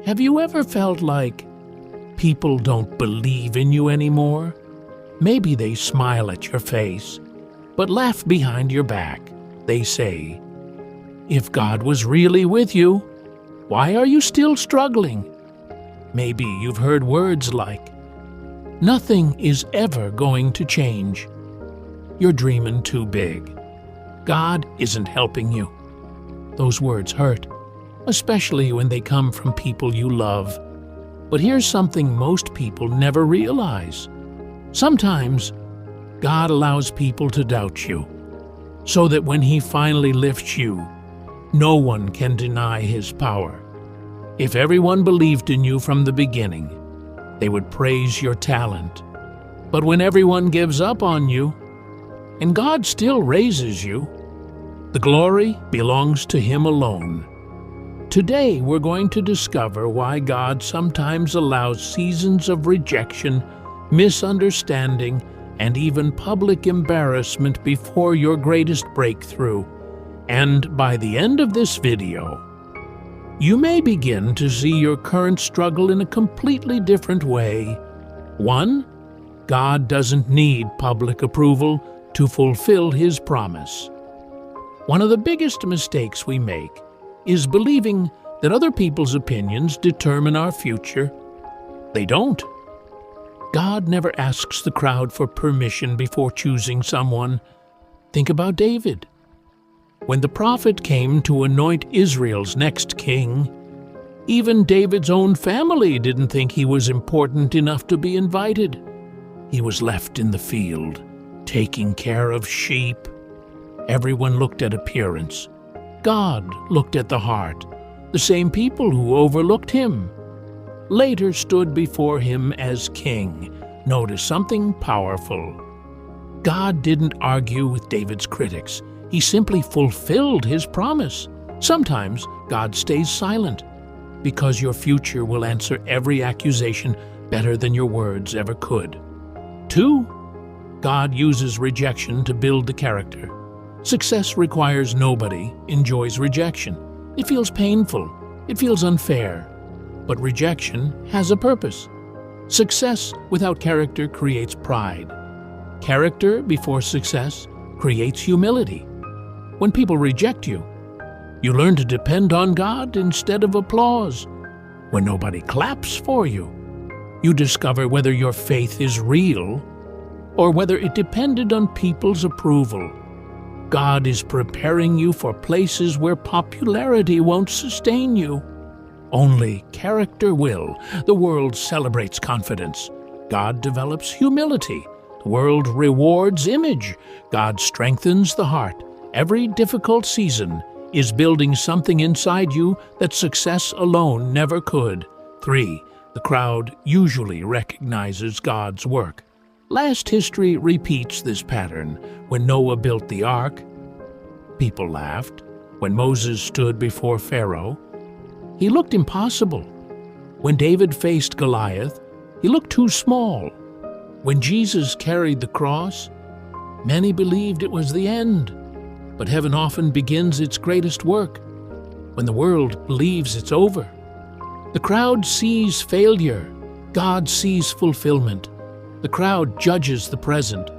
Have you ever felt like people don't believe in you anymore? Maybe they smile at your face, but laugh behind your back. They say, "If God was really with you, why are you still struggling?" Maybe you've heard words like, "Nothing is ever going to change. You're dreaming too big. God isn't helping you." Those words hurt, especially when they come from people you love. But here's something most people never realize. Sometimes God allows people to doubt you, so that when He finally lifts you, no one can deny His power. If everyone believed in you from the beginning, they would praise your talent. But when everyone gives up on you, and God still raises you, the glory belongs to Him alone. Today we're going to discover why God sometimes allows seasons of rejection, misunderstanding, and even public embarrassment before your greatest breakthrough. And by the end of this video, you may begin to see your current struggle in a completely different way. 1. God doesn't need public approval to fulfill His promise. One of the biggest mistakes we make is believing that other people's opinions determine our future. They don't. God never asks the crowd for permission before choosing someone. Think about David. When the prophet came to anoint Israel's next king, even David's own family didn't think he was important enough to be invited. He was left in the field, taking care of sheep. Everyone looked at appearance. God looked at the heart. The same people who overlooked him later stood before him as king. Notice something powerful. God didn't argue with David's critics. He simply fulfilled His promise. Sometimes God stays silent because your future will answer every accusation better than your words ever could. 2. God uses rejection to build the character. Success requires nobody enjoys rejection. It feels painful. It feels unfair. But rejection has a purpose. Success without character creates pride. Character before success creates humility. When people reject you, you learn to depend on God instead of applause. When nobody claps for you, you discover whether your faith is real or whether it depended on people's approval. God is preparing you for places where popularity won't sustain you. Only character will. The world celebrates confidence. God develops humility. The world rewards image. God strengthens the heart. Every difficult season is building something inside you that success alone never could. 3. The crowd usually recognizes God's work. Last history repeats this pattern. When Noah built the ark, people laughed. When Moses stood before Pharaoh, he looked impossible. When David faced Goliath, he looked too small. When Jesus carried the cross, many believed it was the end. But heaven often begins its greatest work when the world believes it's over. The crowd sees failure. God sees fulfillment. The crowd judges the present.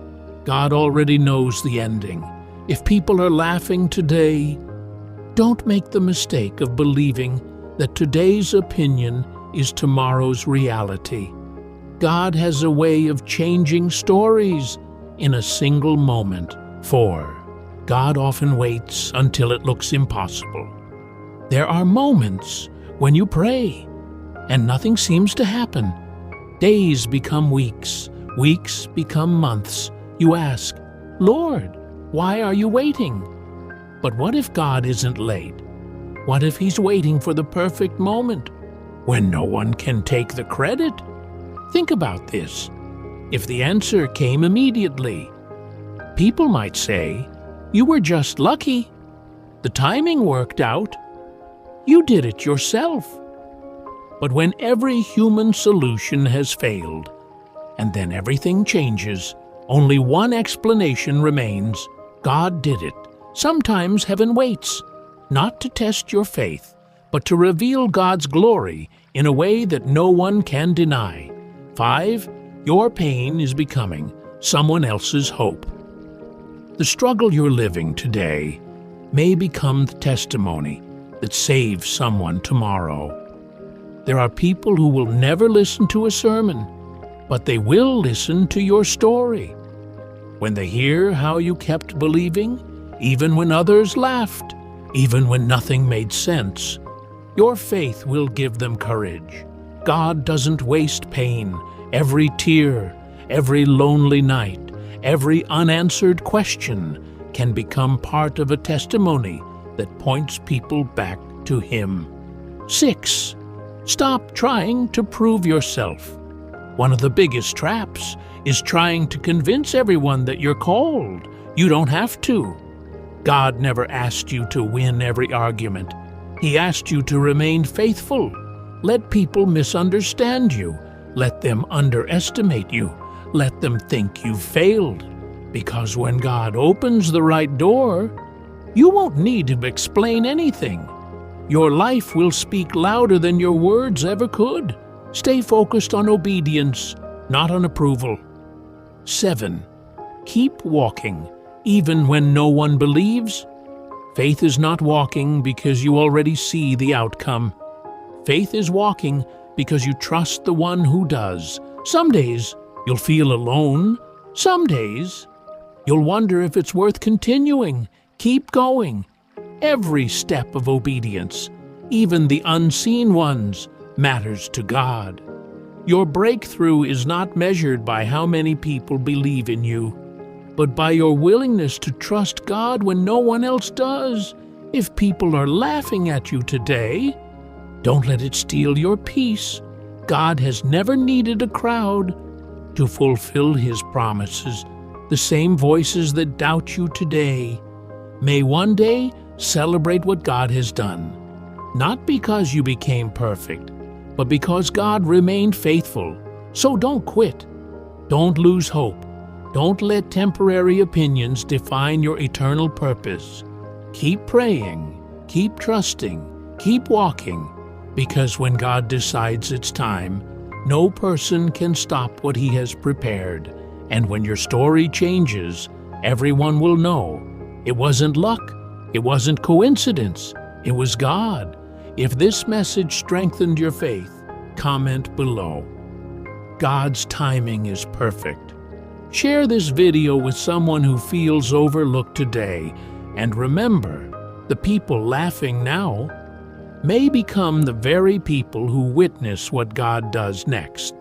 God already knows the ending. If people are laughing today, don't make the mistake of believing that today's opinion is tomorrow's reality. God has a way of changing stories in a single moment. 4. God often waits until it looks impossible. There are moments when you pray and nothing seems to happen. Days become weeks, weeks become months. You ask, "Lord, why are you waiting?" But what if God isn't late? What if He's waiting for the perfect moment when no one can take the credit? Think about this. If the answer came immediately, people might say, "You were just lucky. The timing worked out. You did it yourself." But when every human solution has failed, and then everything changes, only one explanation remains: God did it. Sometimes heaven waits, not to test your faith, but to reveal God's glory in a way that no one can deny. 5. Your pain is becoming someone else's hope. The struggle you're living today may become the testimony that saves someone tomorrow. There are people who will never listen to a sermon, but they will listen to your story. When they hear how you kept believing, even when others laughed, even when nothing made sense, your faith will give them courage. God doesn't waste pain. Every tear, every lonely night, every unanswered question can become part of a testimony that points people back to Him. 6. Stop trying to prove yourself. One of the biggest traps is trying to convince everyone that you're called. You don't have to. God never asked you to win every argument. He asked you to remain faithful. Let people misunderstand you. Let them underestimate you. Let them think you've failed. Because when God opens the right door, you won't need to explain anything. Your life will speak louder than your words ever could. Stay focused on obedience, not on approval. 7. Keep walking, even when no one believes. Faith is not walking because you already see the outcome. Faith is walking because you trust the one who does. Some days you'll feel alone. Some days you'll wonder if it's worth continuing. Keep going. Every step of obedience, even the unseen ones, matters to God. Your breakthrough is not measured by how many people believe in you, but by your willingness to trust God when no one else does. If people are laughing at you today, don't let it steal your peace. God has never needed a crowd to fulfill His promises. The same voices that doubt you today may one day celebrate what God has done, not because you became perfect, but because God remained faithful. So don't quit. Don't lose hope. Don't let temporary opinions define your eternal purpose. Keep praying, keep trusting, keep walking, because when God decides it's time, no person can stop what He has prepared. And when your story changes, everyone will know it wasn't luck, it wasn't coincidence, it was God. If this message strengthened your faith, comment below. God's timing is perfect. Share this video with someone who feels overlooked today, and remember, the people laughing now may become the very people who witness what God does next.